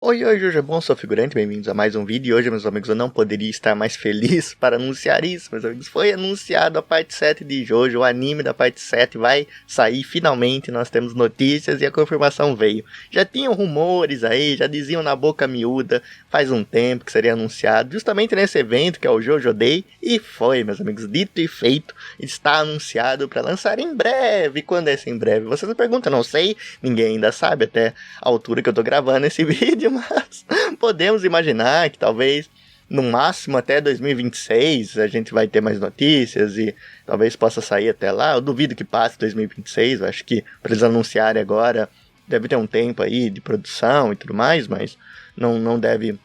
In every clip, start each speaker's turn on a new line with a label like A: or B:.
A: Oi, oi, Jojo, bom, sou figurante, bem-vindos a mais um vídeo. E hoje, meus amigos, eu não poderia estar mais feliz para anunciar isso, meus amigos. Foi anunciado a parte 7 de Jojo, o anime da parte 7 vai sair finalmente, nós temos notícias e a confirmação veio. Já tinham rumores aí, já diziam na boca miúda, faz um tempo que seria anunciado, justamente nesse evento que é o Jojo Day, e foi, meus amigos, dito e feito, está anunciado para lançar em breve. Quando é esse em breve? Vocês me perguntam, não sei, ninguém ainda sabe até a altura que eu tô gravando esse vídeo, mas podemos imaginar que talvez no máximo até 2026 a gente vai ter mais notícias e talvez possa sair até lá. Eu duvido que passe 2026, eu acho que para eles anunciarem agora deve ter um tempo aí de produção e tudo mais, mas não deve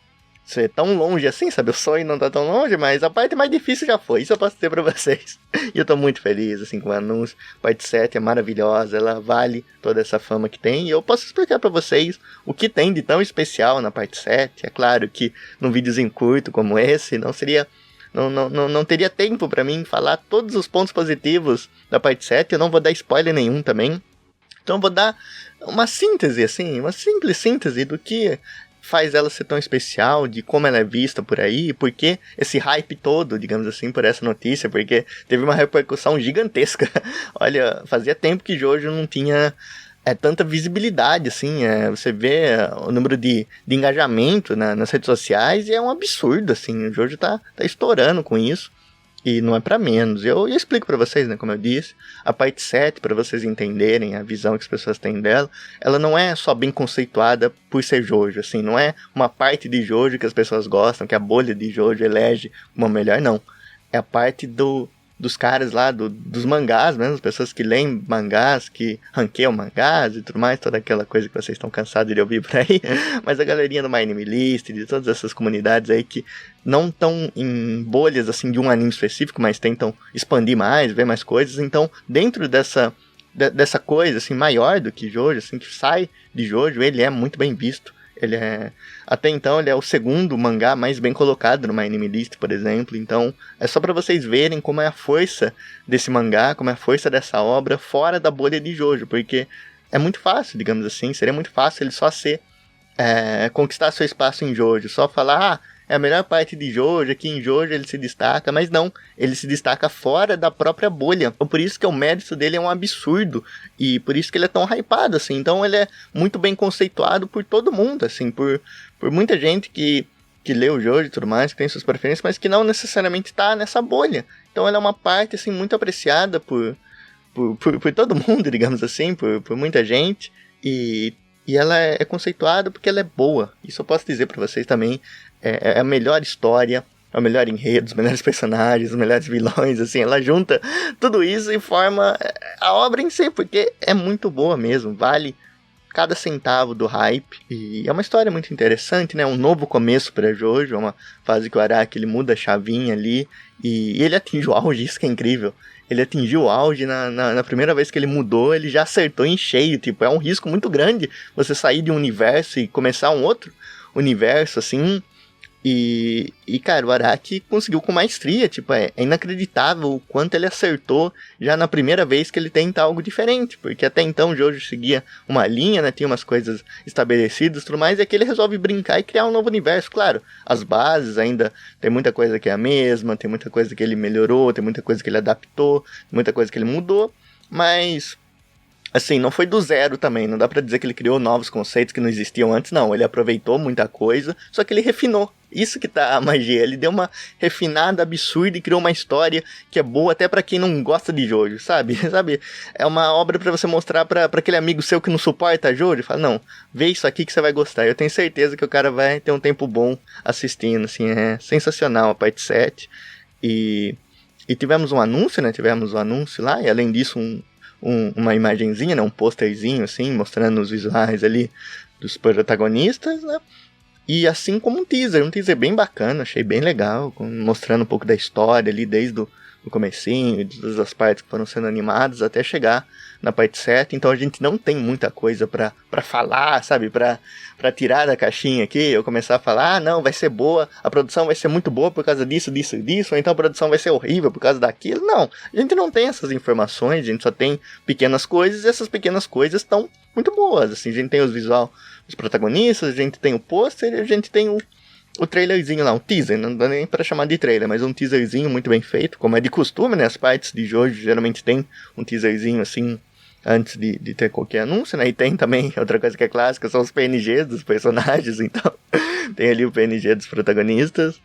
A: ser tão longe assim, sabe? O sonho não tá tão longe, mas a parte mais difícil já foi, isso eu posso dizer pra vocês. E eu tô muito feliz, assim, com o anúncio. A parte 7 é maravilhosa, ela vale toda essa fama que tem, e eu posso explicar pra vocês o que tem de tão especial na parte 7. É claro que num videozinho curto como esse, não seria... Não teria tempo pra mim falar todos os pontos positivos da parte 7, eu não vou dar spoiler nenhum também. Então eu vou dar uma síntese, assim, uma simples síntese do que faz ela ser tão especial, de como ela é vista por aí, por que esse hype todo, digamos assim, por essa notícia, porque teve uma repercussão gigantesca. Olha, fazia tempo que Jojo não tinha tanta visibilidade, assim, você vê o número de engajamento nas redes sociais e é um absurdo, assim, o Jojo tá estourando com isso. E não é pra menos. Eu explico pra vocês, né, como eu disse, a parte 7, pra vocês entenderem a visão que as pessoas têm dela, ela não é só bem conceituada por ser Jojo, assim, não é uma parte de Jojo que as pessoas gostam, que a bolha de Jojo elege uma melhor, não. É a parte dos caras lá, dos mangás mesmo, as pessoas que leem mangás, que ranqueiam mangás e tudo mais, toda aquela coisa que vocês estão cansados de ouvir por aí, mas a galerinha do My Anime List, de todas essas comunidades aí que não estão em bolhas assim de um anime específico, mas tentam expandir mais, ver mais coisas, então dentro dessa coisa assim maior do que Jojo, assim, que sai de Jojo, ele é muito bem visto. Ele é... Até então ele é o segundo mangá mais bem colocado no My Anime List, por exemplo. Então é só pra vocês verem como é a força desse mangá, como é a força dessa obra fora da bolha de Jojo. Porque é muito fácil, digamos assim, seria muito fácil ele só conquistar seu espaço em Jojo. Só falar, é a melhor parte de Jojo, aqui em Jojo ele se destaca. Mas não, ele se destaca fora da própria bolha. Então, por isso que o mérito dele é um absurdo. E por isso que ele é tão hypado, assim. Então ele é muito bem conceituado por todo mundo, assim. Por muita gente que lê o Jojo e tudo mais, que tem suas preferências, mas que não necessariamente está nessa bolha. Então ela é uma parte, assim, muito apreciada por todo mundo, digamos assim, por muita gente. E ela é conceituada porque ela é boa. Isso eu posso dizer pra vocês também. É a melhor história, é o melhor enredo, os melhores personagens, os melhores vilões, assim. Ela junta tudo isso e forma a obra em si, porque é muito boa mesmo. Vale cada centavo do hype. E é uma história muito interessante, né? Um novo começo pra Jojo. É uma fase que o Araki ele muda a chavinha ali. E ele atinge o auge, isso que é incrível. Ele atingiu o auge na primeira vez que ele mudou, ele já acertou em cheio. Tipo, é um risco muito grande você sair de um universo e começar um outro universo, assim. E cara, o Araki conseguiu com maestria, tipo, é inacreditável o quanto ele acertou já na primeira vez que ele tenta algo diferente, porque até então o Jojo seguia uma linha, né, tinha umas coisas estabelecidas e tudo mais, e aqui ele resolve brincar e criar um novo universo. Claro, as bases ainda tem muita coisa que é a mesma, tem muita coisa que ele melhorou, tem muita coisa que ele adaptou, muita coisa que ele mudou, mas... assim, não foi do zero também, não dá pra dizer que ele criou novos conceitos que não existiam antes, não. Ele aproveitou muita coisa, só que ele refinou. Isso que tá a magia, ele deu uma refinada absurda e criou uma história que é boa até pra quem não gosta de Jojo, sabe? Sabe? É uma obra pra você mostrar pra aquele amigo seu que não suporta Jojo, fala, não, vê isso aqui que você vai gostar. Eu tenho certeza que o cara vai ter um tempo bom assistindo, assim, é sensacional a parte 7. E tivemos um anúncio, né? Tivemos um anúncio lá, e além disso uma imagenzinha, né, um posterzinho assim, mostrando os visuais ali dos protagonistas, né, e assim como um teaser bem bacana, achei bem legal, mostrando um pouco da história ali, desde o do comecinho, de todas as partes que foram sendo animadas, até chegar na parte 7, então a gente não tem muita coisa pra falar, sabe, pra tirar da caixinha aqui, eu começar a falar, não, vai ser boa, a produção vai ser muito boa por causa disso, ou então a produção vai ser horrível por causa daquilo, não, a gente não tem essas informações, a gente só tem pequenas coisas, e essas pequenas coisas estão muito boas, assim, a gente tem os visual dos protagonistas, a gente tem o pôster, a gente tem o trailerzinho lá, um teaser, não dá nem pra chamar de trailer, mas um teaserzinho muito bem feito, como é de costume, né, as partes de Jojo geralmente tem um teaserzinho assim, antes de ter qualquer anúncio, né, e tem também outra coisa que é clássica, são os PNGs dos personagens, então tem ali o PNG dos protagonistas,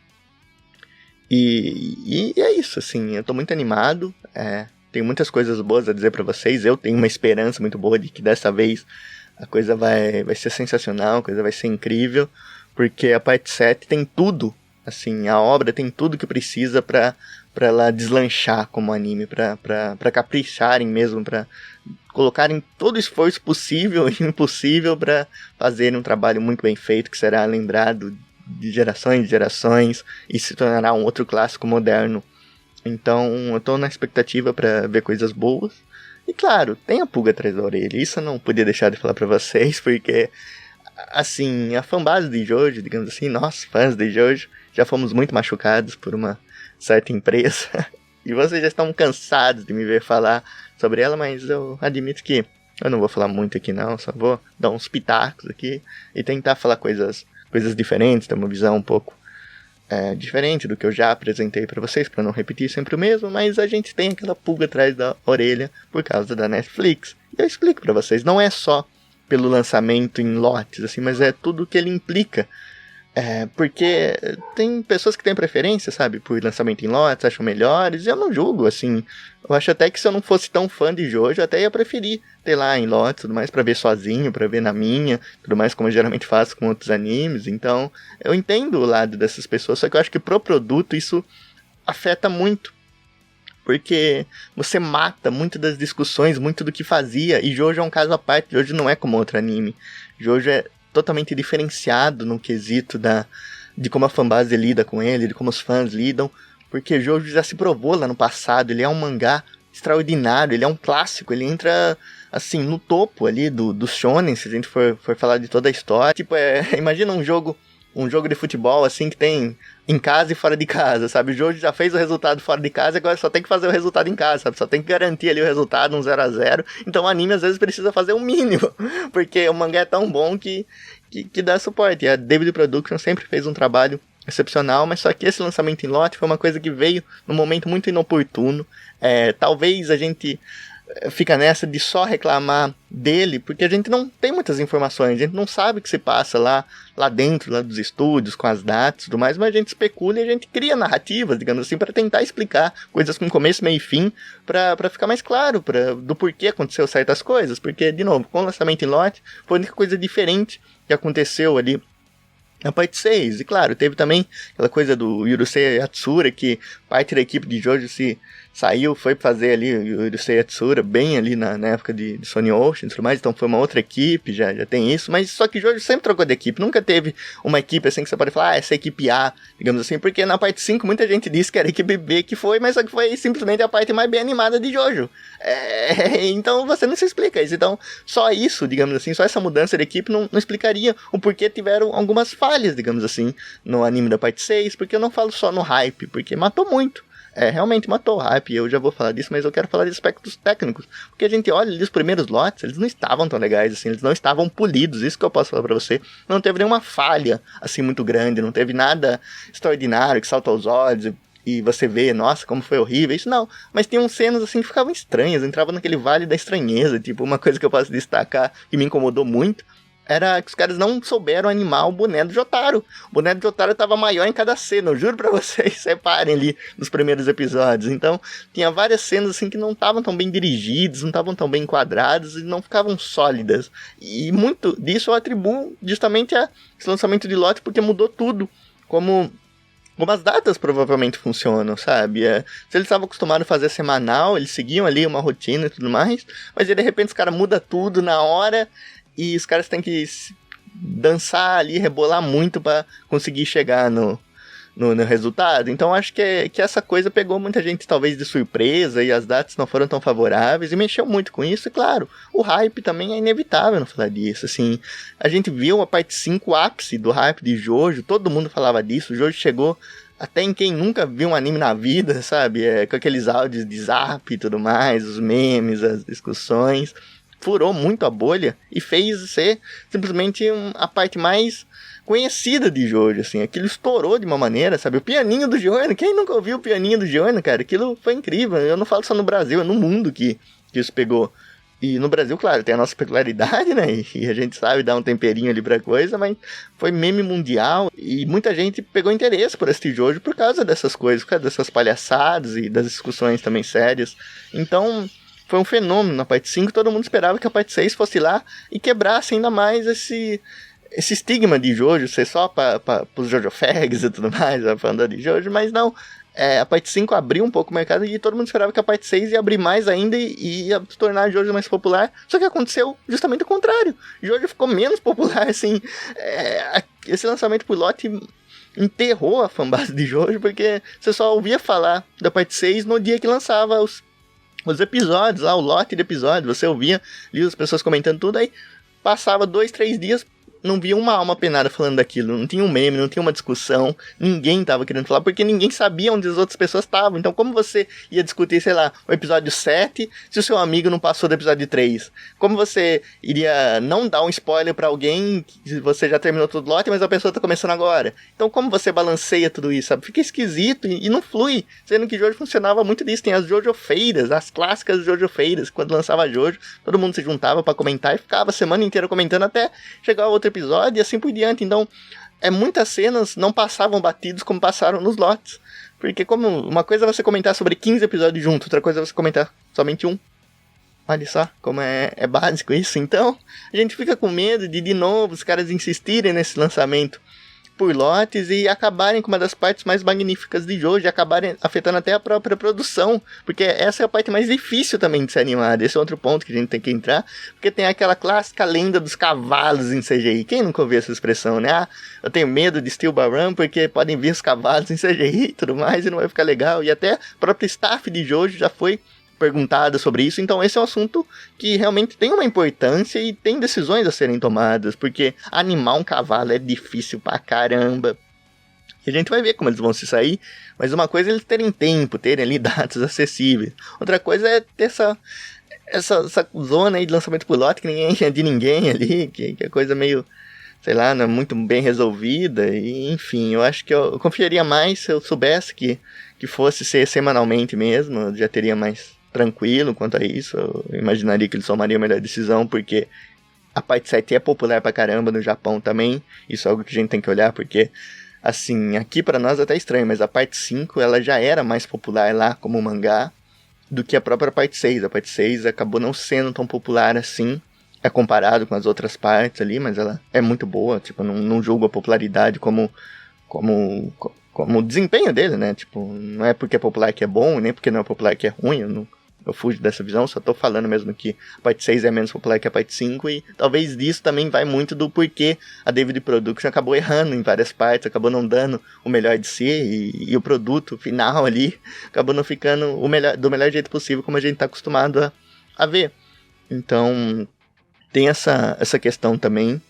A: e é isso, assim, eu tô muito animado, tenho muitas coisas boas a dizer pra vocês, eu tenho uma esperança muito boa de que dessa vez a coisa vai ser sensacional, a coisa vai ser incrível, porque a parte 7 tem tudo, assim, a obra tem tudo que precisa pra ela deslanchar como anime, pra capricharem mesmo, pra colocarem todo o esforço possível e impossível pra fazerem um trabalho muito bem feito, que será lembrado de gerações e se tornará um outro clássico moderno. Então eu tô na expectativa pra ver coisas boas. E claro, tem a pulga atrás da orelha, isso eu não podia deixar de falar pra vocês, porque assim, a fanbase de Jojo, digamos assim, nós fãs de Jojo, já fomos muito machucados por uma certa empresa, e vocês já estão cansados de me ver falar sobre ela, mas eu admito que eu não vou falar muito aqui não, só vou dar uns pitacos aqui, e tentar falar coisas diferentes, ter uma visão um pouco diferente do que eu já apresentei pra vocês, pra não repetir sempre o mesmo, mas a gente tem aquela pulga atrás da orelha por causa da Netflix. E eu explico pra vocês, não é só pelo lançamento em lotes, assim, mas é tudo que ele implica. Porque tem pessoas que têm preferência, sabe, por lançamento em lotes, acham melhores, e eu não julgo, assim. Eu acho até que se eu não fosse tão fã de Jojo, eu até ia preferir ter lá em lotes, tudo mais, pra ver sozinho, pra ver na minha, tudo mais, como eu geralmente faço com outros animes. Então, eu entendo o lado dessas pessoas, só que eu acho que pro produto isso afeta muito. Porque você mata muito das discussões, muito do que fazia, e Jojo é um caso à parte, Jojo não é como outro anime. Jojo é totalmente diferenciado no quesito de como a fanbase lida com ele, de como os fãs lidam, porque Jojo já se provou lá no passado, ele é um mangá extraordinário, ele é um clássico, ele entra, assim, no topo ali dos shonen, se a gente for falar de toda a história. Tipo, imagina um jogo de futebol, assim, que tem em casa e fora de casa, sabe? O Jojo já fez o resultado fora de casa, agora só tem que fazer o resultado em casa, sabe? Só tem que garantir ali o resultado, um 0-0. Então o anime às vezes precisa fazer o mínimo, porque o mangá é tão bom que dá suporte. E a David Production sempre fez um trabalho excepcional, mas só que esse lançamento em lote foi uma coisa que veio num momento muito inoportuno. Talvez a gente fica nessa de só reclamar dele, porque a gente não tem muitas informações, a gente não sabe o que se passa lá dentro, lá dos estúdios, com as datas e tudo mais, mas a gente especula e a gente cria narrativas, digamos assim, para tentar explicar coisas com começo, meio e fim, para ficar mais claro do porquê aconteceu certas coisas, porque, de novo, com o lançamento em lote, foi a única coisa diferente que aconteceu ali na parte 6, e claro, teve também aquela coisa do Yurusei Yatsura, que parte da equipe de Jojo saiu, foi fazer ali o Yurusei Yatsura, bem ali na época de Sony Ocean e tudo mais, então foi uma outra equipe, já tem isso, mas só que Jojo sempre trocou de equipe, nunca teve uma equipe assim que você pode falar, essa é a equipe A, digamos assim, porque na parte 5 muita gente disse que era a equipe B que foi, mas só que foi simplesmente a parte mais bem animada de Jojo. Então você não se explica isso, então só isso, digamos assim, só essa mudança de equipe não explicaria o porquê tiveram algumas falhas, digamos assim, no anime da parte 6, porque eu não falo só no hype, porque matou muito. Realmente matou o hype, eu já vou falar disso, mas eu quero falar de aspectos técnicos, porque a gente olha ali os primeiros lotes, eles não estavam tão legais assim, eles não estavam polidos, isso que eu posso falar pra você, não teve nenhuma falha assim muito grande, não teve nada extraordinário que salta aos olhos e você vê, nossa, como foi horrível, isso não, mas tinham cenas assim que ficavam estranhas, entravam naquele vale da estranheza, tipo, uma coisa que eu posso destacar que me incomodou muito, era que os caras não souberam animar o boné do Jotaro. O boné do Jotaro tava maior em cada cena, eu juro pra vocês, reparem ali nos primeiros episódios. Então, tinha várias cenas assim que não estavam tão bem dirigidas, não estavam tão bem enquadradas e não ficavam sólidas. E muito disso eu atribuo justamente a esse lançamento de lote, porque mudou tudo. Como as datas provavelmente funcionam, sabe? Se eles estavam acostumados a fazer semanal, eles seguiam ali uma rotina e tudo mais, mas aí, de repente os caras mudam tudo na hora. E os caras têm que dançar ali, rebolar muito pra conseguir chegar no resultado. Então acho que essa coisa pegou muita gente talvez de surpresa e as datas não foram tão favoráveis e mexeu muito com isso. E claro, o hype também é inevitável não falar disso. Assim, a gente viu a parte 5, o ápice do hype de Jojo, todo mundo falava disso. O Jojo chegou até em quem nunca viu um anime na vida, sabe? Com aqueles áudios de zap e tudo mais, os memes, as discussões. Furou muito a bolha e fez ser simplesmente a parte mais conhecida de Jojo, assim. Aquilo estourou de uma maneira, sabe? O pianinho do Giorno, quem nunca ouviu o pianinho do Giorno, cara? Aquilo foi incrível. Eu não falo só no Brasil, é no mundo que isso pegou. E no Brasil, claro, tem a nossa peculiaridade, né? E a gente sabe dar um temperinho ali pra coisa, mas foi meme mundial. E muita gente pegou interesse por esse Jojo por causa dessas coisas, por causa dessas palhaçadas e das discussões também sérias. Então, foi um fenômeno na parte 5. Todo mundo esperava que a parte 6 fosse lá e quebrasse ainda mais esse estigma de Jojo ser só para os Jojo Fags e tudo mais, falando de Jojo, mas não. A parte 5 abriu um pouco o mercado e todo mundo esperava que a parte 6 ia abrir mais ainda e ia tornar a Jojo mais popular. Só que aconteceu justamente o contrário. Jojo ficou menos popular, assim. Esse lançamento por lote enterrou a fanbase de Jojo, porque você só ouvia falar da parte 6 no dia que lançava os episódios, lá, o lote de episódios. Você ouvia ali as pessoas comentando tudo, aí passava 2, 3 dias, não via uma alma penada falando daquilo, não tinha um meme, não tinha uma discussão, ninguém tava querendo falar, porque ninguém sabia onde as outras pessoas estavam. Então como você ia discutir, sei lá, o episódio 7, se o seu amigo não passou do episódio 3? Como você iria não dar um spoiler pra alguém que você já terminou todo o lote, mas a pessoa tá começando agora? Então como você balanceia tudo isso, sabe? Fica esquisito e não flui, sendo que Jojo funcionava muito disso. Tem as Jojo Feiras, as clássicas Jojo Feiras, quando lançava Jojo, todo mundo se juntava pra comentar e ficava a semana inteira comentando até chegar ao outro episódio e assim por diante. Então, muitas cenas não passavam batidos como passaram nos lotes. Porque como uma coisa é você comentar sobre 15 episódios juntos, outra coisa é você comentar somente um. Olha só como é básico isso. Então, a gente fica com medo de novo, os caras insistirem nesse lançamento por lotes e acabarem com uma das partes mais magníficas de Jojo, e acabarem afetando até a própria produção, porque essa é a parte mais difícil também de ser animada. Esse é outro ponto que a gente tem que entrar, porque tem aquela clássica lenda dos cavalos em CGI. Quem nunca ouviu essa expressão, né? Eu tenho medo de Steel Ball porque podem vir os cavalos em CGI e tudo mais e não vai ficar legal. E até o próprio staff de Jojo já foi perguntada sobre isso. Então esse é um assunto que realmente tem uma importância e tem decisões a serem tomadas, porque animar um cavalo é difícil pra caramba. E a gente vai ver como eles vão se sair, mas uma coisa é eles terem tempo, terem ali datas acessíveis. Outra coisa é ter essa zona aí de lançamento por lote que ninguém é de ninguém ali, que é coisa meio, sei lá, não é muito bem resolvida. E enfim, eu acho que eu confiaria mais se eu soubesse que fosse ser semanalmente mesmo, eu já teria mais tranquilo quanto a isso. Eu imaginaria que eles tomariam a melhor decisão, porque a parte 7 é popular pra caramba no Japão também. Isso é algo que a gente tem que olhar, porque assim, aqui pra nós é até estranho, mas a parte 5 ela já era mais popular lá como mangá do que a própria parte 6. A parte 6 acabou não sendo tão popular assim, comparado com as outras partes ali, mas ela é muito boa. Tipo, não julgo a popularidade como o desempenho dele, né? Tipo, não é porque é popular que é bom, nem porque não é popular que é ruim. Eu fujo dessa visão, só tô falando mesmo que a parte 6 é menos popular que a parte 5, e talvez disso também vai muito do porquê a David Production acabou errando em várias partes, acabou não dando o melhor de si, e o produto final ali acabou não ficando do melhor jeito possível, como a gente tá acostumado a ver. Então, tem essa questão também,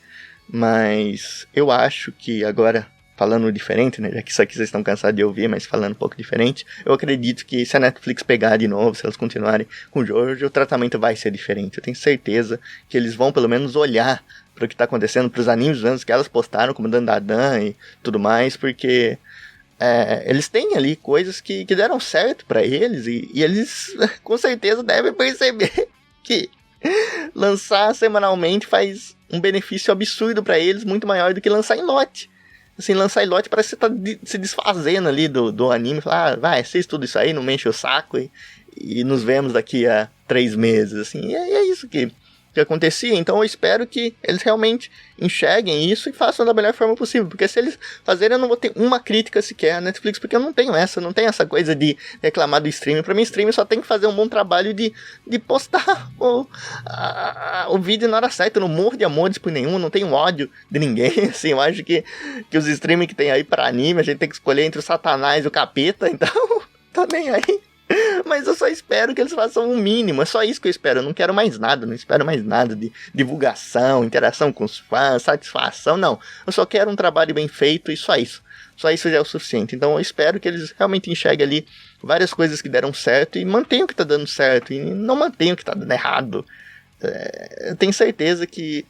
A: mas eu acho que agora, falando diferente, né, já que isso aqui vocês estão cansados de ouvir, mas falando um pouco diferente, eu acredito que se a Netflix pegar de novo, se elas continuarem com o Jojo, o tratamento vai ser diferente. Eu tenho certeza que eles vão pelo menos olhar para o que está acontecendo, para os animes anos que elas postaram, como Dandadan e tudo mais, porque eles têm ali coisas que deram certo para eles, e eles com certeza devem perceber que lançar semanalmente faz um benefício absurdo para eles, muito maior do que lançar em lote. Assim, lançar em lote parece que você tá se desfazendo ali do anime. Falar, vai, assiste tudo isso aí, não me enche o saco e nos vemos daqui a 3 meses, assim. E é isso que que acontecia. Então eu espero que eles realmente enxerguem isso e façam da melhor forma possível. Porque se eles fazerem, eu não vou ter uma crítica sequer à Netflix, porque eu não tenho essa coisa de reclamar do streaming. Pra mim, streaming só tem que fazer um bom trabalho de postar o vídeo na hora certa. Eu não morro de amores por nenhum, não tenho ódio de ninguém. Assim, eu acho que os streaming que tem aí pra anime, a gente tem que escolher entre o Satanás e o capeta, então tô nem aí. Mas eu só espero que eles façam o mínimo. É só isso que eu espero. Eu não quero mais nada. Não espero mais nada de divulgação, interação com os fãs, satisfação. Não. Eu só quero um trabalho bem feito e só isso. Só isso já é o suficiente. Então eu espero que eles realmente enxerguem ali várias coisas que deram certo e mantenham o que tá dando certo. E não mantenham o que tá dando errado. Eu tenho certeza que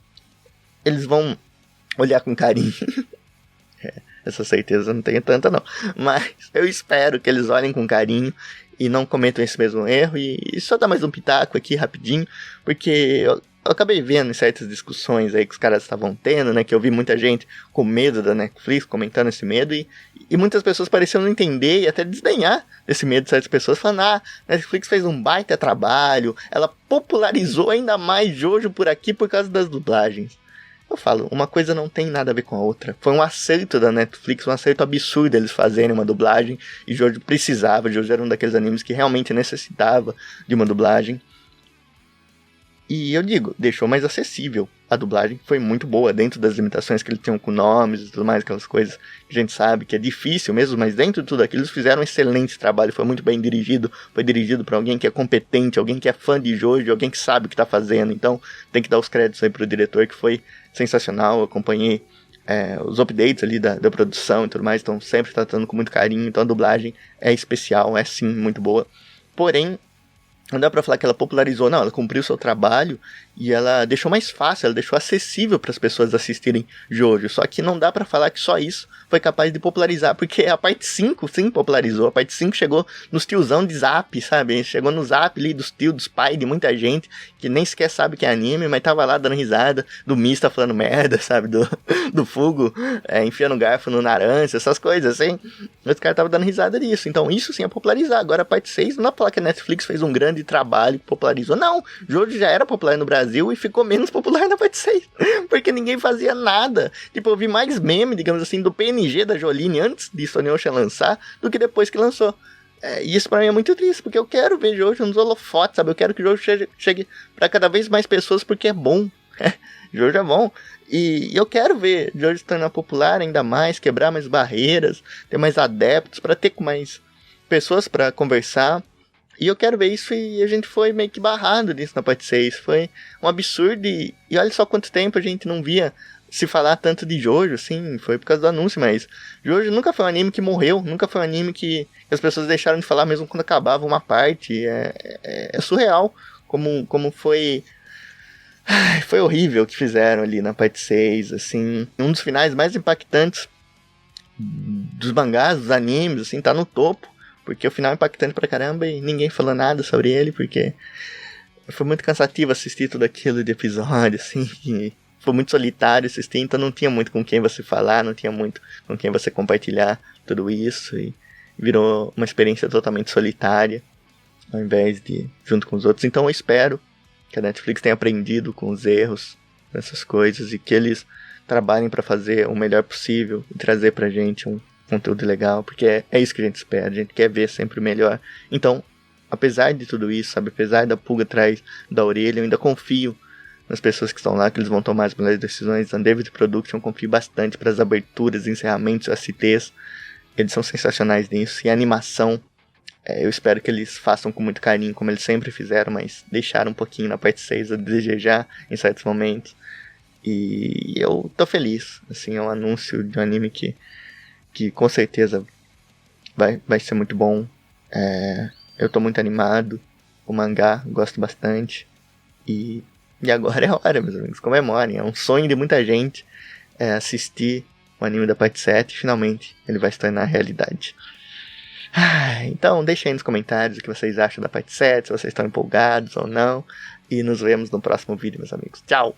A: eles vão olhar com carinho. Essa certeza eu não tenho tanta não. Mas eu espero que eles olhem com carinho e não cometam esse mesmo erro. E só dar mais um pitaco aqui rapidinho, porque eu acabei vendo em certas discussões aí que os caras estavam tendo, né, que eu vi muita gente com medo da Netflix, comentando esse medo, e muitas pessoas pareciam não entender e até desdenhar desse medo de certas pessoas, falando, a Netflix fez um baita trabalho, ela popularizou ainda mais Jojo por aqui por causa das dublagens. Eu falo, uma coisa não tem nada a ver com a outra. Foi um acerto da Netflix, um acerto absurdo eles fazerem uma dublagem. E Jojo precisava, Jojo era um daqueles animes que realmente necessitava de uma dublagem. E eu digo, deixou mais acessível. A dublagem foi muito boa, dentro das limitações que eles tinham com nomes e tudo mais, aquelas coisas que a gente sabe que é difícil mesmo, mas dentro de tudo aquilo eles fizeram um excelente trabalho, foi muito bem dirigido, foi dirigido por alguém que é competente, alguém que é fã de Jojo, alguém que sabe o que está fazendo, então tem que dar os créditos aí pro diretor, que foi sensacional. Eu acompanhei os updates ali da produção e tudo mais, então sempre tratando com muito carinho, então a dublagem é especial, é sim muito boa, porém não dá pra falar que ela popularizou, não, ela cumpriu o seu trabalho e ela deixou mais fácil, ela deixou acessível para as pessoas assistirem Jojo, só que não dá pra falar que só isso foi capaz de popularizar, porque a parte 5 sim popularizou, a parte 5 chegou nos tiozão de Zap, sabe, chegou no Zap ali dos tios, dos pais, de muita gente que nem sequer sabe que é anime, mas tava lá dando risada, do Mista falando merda, sabe, do Fugo enfiando garfo no Naranja, essas coisas assim, os caras estavam dando risada disso, então isso sim é popularizar. Agora a parte 6, não dá pra falar que a Netflix fez um grande trabalho que popularizou, não, Jojo já era popular no Brasil e ficou menos popular na parte 6, porque ninguém fazia nada, tipo, eu vi mais meme, digamos assim, do PNG da Joline antes de Stone Ocean lançar, do que depois que lançou. E isso pra mim é muito triste, porque eu quero ver Jojo nos holofotes, sabe, eu quero que Jojo chegue pra cada vez mais pessoas, porque é bom, Jojo é bom, e eu quero ver Jojo se tornar popular ainda mais, quebrar mais barreiras, ter mais adeptos, pra ter com mais pessoas pra conversar. E eu quero ver isso, e a gente foi meio que barrado nisso na parte 6. Foi um absurdo, e olha só quanto tempo a gente não via se falar tanto de Jojo, assim, foi por causa do anúncio, mas Jojo nunca foi um anime que morreu, nunca foi um anime que as pessoas deixaram de falar mesmo quando acabava uma parte. É surreal como foi... Foi horrível o que fizeram ali na parte 6, assim, um dos finais mais impactantes dos mangás, dos animes, assim, tá no topo. Porque o final é impactante pra caramba e ninguém falou nada sobre ele, porque foi muito cansativo assistir tudo aquilo de episódio, assim, e foi muito solitário assistir, então não tinha muito com quem você falar, não tinha muito com quem você compartilhar tudo isso, e virou uma experiência totalmente solitária, ao invés de junto com os outros. Então eu espero que a Netflix tenha aprendido com os erros dessas coisas e que eles trabalhem pra fazer o melhor possível e trazer pra gente um conteúdo legal, porque é isso que a gente espera, a gente quer ver sempre o melhor. Então, apesar de tudo isso, sabe, apesar da pulga atrás da orelha, eu ainda confio nas pessoas que estão lá, que eles vão tomar as melhores decisões. A David Production, confio bastante para as aberturas, encerramentos, STs, eles são sensacionais nisso, e a animação, eu espero que eles façam com muito carinho, como eles sempre fizeram, mas deixaram um pouquinho na parte 6 a desejar em certos momentos, e eu tô feliz, assim, é um anúncio de um anime que com certeza vai ser muito bom. Eu tô muito animado. O mangá, gosto bastante. E agora é a hora, meus amigos, comemorem. É um sonho de muita gente assistir o anime da parte 7. Finalmente ele vai se tornar realidade. Então deixem aí nos comentários o que vocês acham da parte 7, se vocês estão empolgados ou não. E nos vemos no próximo vídeo, meus amigos. Tchau!